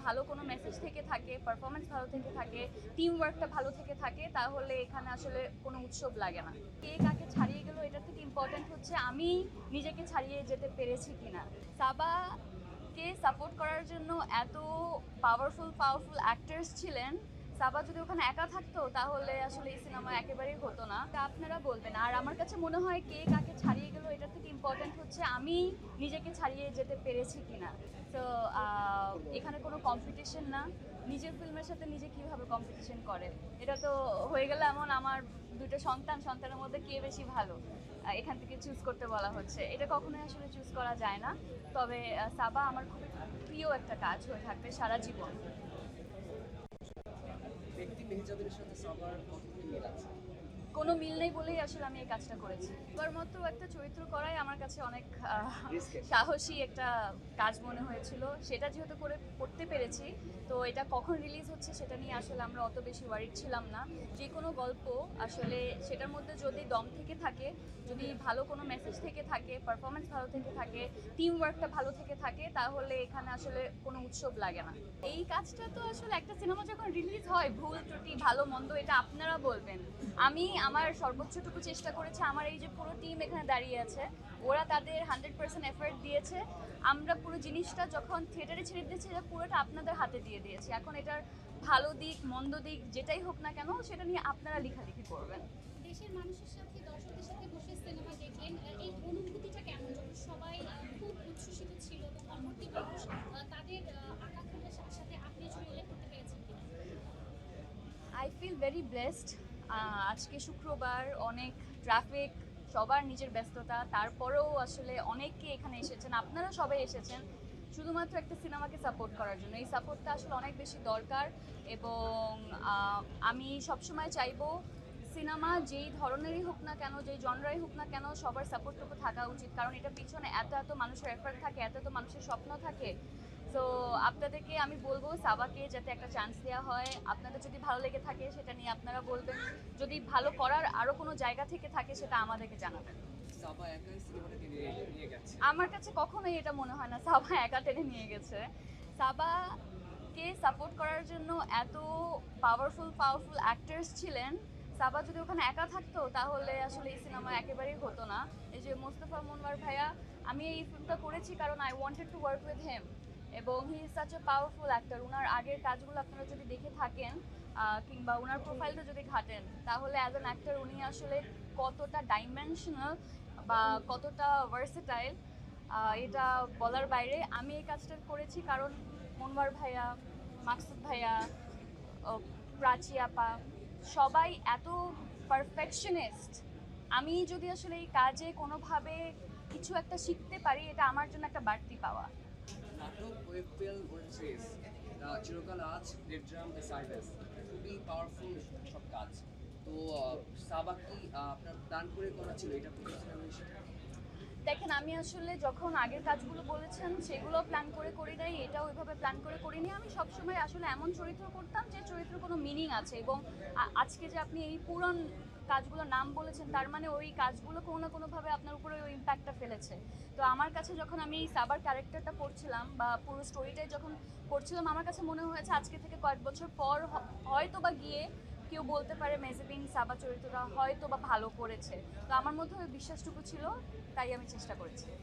ভালো কোনো মেসেজ থেকে থাকে, পারফরমেন্স ভালো থেকে থাকে, টিম ওয়ার্কটা ভালো থেকে থাকে, তাহলে এখানে আসলে কোনো উৎসব লাগে না। কে কাকে ছাড়িয়ে গেল এটার থেকে ইম্পর্ট্যান্ট হচ্ছে আমি নিজেকে ছাড়িয়ে যেতে পেরেছি কিনা। সাবাকে সাপোর্ট করার জন্য এত পাওয়ারফুল অ্যাক্টার্স ছিলেন। সাবা যদি ওখানে একা থাকতো তাহলে আসলে এই সিনেমা একেবারেই হতো না। তা আপনারা বলবেন। আর আমার কাছে মনে হয় কে কাকে ছাড়িয়ে গেল এটার থেকে ইম্পর্ট্যান্ট হচ্ছে আমি নিজেকে ছাড়িয়ে যেতে পেরেছি কিনা। তো এখানে কোনো কম্পিটিশন না। নিজের ফিল্মের সাথে নিজে কিভাবে কম্পিটিশন করে, এটা তো হয়ে গেলে এমন আমার দুটো সন্তানের মধ্যে কে বেশি ভালো এখান থেকে চুজ করতে বলা হচ্ছে, এটা কখনোই আসলে চুজ করা যায় না। তবে সাবা আমার খুবই প্রিয় একটা কাজ হয়ে থাকবে সারা জীবন। ব্যক্তি মেহজাবিনের সাথে সাবার কতখানি মিল আছে? কোনো মিল নেই বলেই আসলে আমি এই কাজটা করেছি। এবার মতো একটা চরিত্র করাই আমার কাছে অনেক Risky। সাহসী একটা কাজ মনে হয়েছিল। সেটা যেহেতু করতে পেরেছি, তো এটা কখন রিলিজ হচ্ছে সেটা নিয়ে আসলে আমরা অত বেশি ওয়ারিড ছিলাম না। যে কোনো গল্প আসলে সেটার মধ্যে যদি দম থেকে থাকে, যদি ভালো কোনো মেসেজ থেকে থাকে, পারফরমেন্স ভালো থেকে থাকে, টিম ওয়ার্কটা ভালো থেকে থাকে, তাহলে এখানে আসলে কোনো উৎসব লাগে না। এই কাজটা তো আসলে একটা সিনেমা যখন রিলিজ হয়, ভুল ত্রুটি ভালো মন্দ এটা আপনারা বলবেন। আমি আমার সর্বোচ্চটুকু চেষ্টা করেছি। আমার এই যে পুরো টিম এখানে দাঁড়িয়ে আছে, ওরা তাদের 100% এফর্ট দিয়েছে। আমরা পুরো জিনিসটা যখন থিয়েটারে ছেড়ে দিয়েছি, এটা পুরোটা আপনাদের হাতে দিয়ে দিয়েছি। এখন এটার ভালো দিক মন্দ দিক যেটাই হোক না কেন, সেটা নিয়ে আপনারা লেখালেখি করবেন। দেশের মানুষের সাথে দর্শকদের সাথে বসে সিনেমা দেখলেন, এই অনুভূতিটা কেমন? যখন সবাই খুব উচ্ছ্বসিত ছিল এবং অপরটি মানুষ তাদের আকাঙ্ক্ষার সাথে আপনি আসলে রিলেট করতে পেরেছেন কিনা? I feel very blessed. আজকে শুক্রবার, অনেক ট্রাফিক, সবার নিজের ব্যস্ততা, তারপরেও আসলে অনেকে এখানে এসেছেন, আপনারা সবাই এসেছেন শুধুমাত্র একটা সিনেমাকে সাপোর্ট করার জন্য। এই সাপোর্টটা আসলে অনেক বেশি দরকার। এবং আমি সবসময় চাইবো সিনেমা যেই ধরনেরই হোক না কেন, যেই জনরাই হোক না কেন, সবার সাপোর্টটুকু থাকা উচিত। কারণ এটা পিছনে এত মানুষের এফর্ট থাকে, এত মানুষের স্বপ্ন থাকে। সো আপনাদেরকে আমি বলবো সাবাকে যাতে একটা চান্স দেওয়া হয়। আপনাদের যদি ভালো লেগে থাকে সেটা নিয়ে আপনারা বলবেন। যদি ভালো করার আরও কোনো জায়গা থেকে থাকে সেটা আমাদেরকে জানাবেন। সাবা একাই সিনেমাটা নিয়ে গেছে। আমার কাছে কখনোই এটা মনে হয় না সাবা একা টেনে নিয়ে গেছে। সাবাকে সাপোর্ট করার জন্য এত পাওয়ারফুল অ্যাক্টার্স ছিলেন। সাবা যদি ওখানে একা থাকতো তাহলে আসলে এই সিনেমা একেবারেই হতো না। এই যে মোস্তফা মনোয়ার ভাইয়া, আমি এই ফিল্মটা করেছি কারণ I wanted to work with him. এবং he is such a powerful actor. ওনার আগের কাজগুলো আপনারা যদি দেখে থাকেন কিংবা ওনার প্রোফাইলটা যদি ঘাটেন, তাহলে অ্যাজ অ্যান অ্যাক্টর উনি আসলে কতটা ডাইমেনশনাল বা কতটা ভার্সেটাইল এটা বলার বাইরে। আমি এই কাজটা করেছি কারণ মনোয়ার ভাইয়া, মাকসুদ ভাইয়া, প্রাচী আপা সবাই এত পারফেকশনিস্ট। আমি যদি আসলে এই কাজে কোনোভাবে কিছু একটা শিখতে পারি, এটা আমার জন্য একটা বাড়তি পাওয়া। নাটক, ওয়েব ফিল্ম, ওয়েব সিরিজ, চিরকাল আজ, ডেড্রাম, দ্য সার্ভিস, খুবই পাওয়ারফুল সব কাজ। তো সাবা কি আপনার প্ল্যান করে করা ছিল এটা প্রফেশনাল হিসেবে? দেখেন, আমি আসলে যখন আগের কাজগুলো বলেছেন সেগুলো প্ল্যান করে করি নাই, এটা ওইভাবে প্ল্যান করে করিনি। আমি সবসময় আসলে এমন চরিত্র করতাম যে চরিত্রের কোনো মিনিং আছে। এবং আজকে যে আপনি এই পুরান কাজগুলোর নাম বলেছেন, তার মানে ওই কাজগুলো কোনো না কোনোভাবে আপনার উপরে ওই ইম্প্যাক্টটা ফেলেছে। তো আমার কাছে যখন আমি এই সাবার ক্যারেক্টারটা করছিলাম বা পুরো স্টোরিটাই যখন করছিলাম, আমার কাছে মনে হয়েছে আজকে থেকে কয়েক বছর পর হয়তো বা গিয়ে কেউ বলতে পারে মেজেবিন সাবা চরিত্রটা হয়তো বা ভালো করেছে। তো আমার মধ্যে ওই বিশ্বাসটুকু ছিল, তাই আমি চেষ্টা করেছি।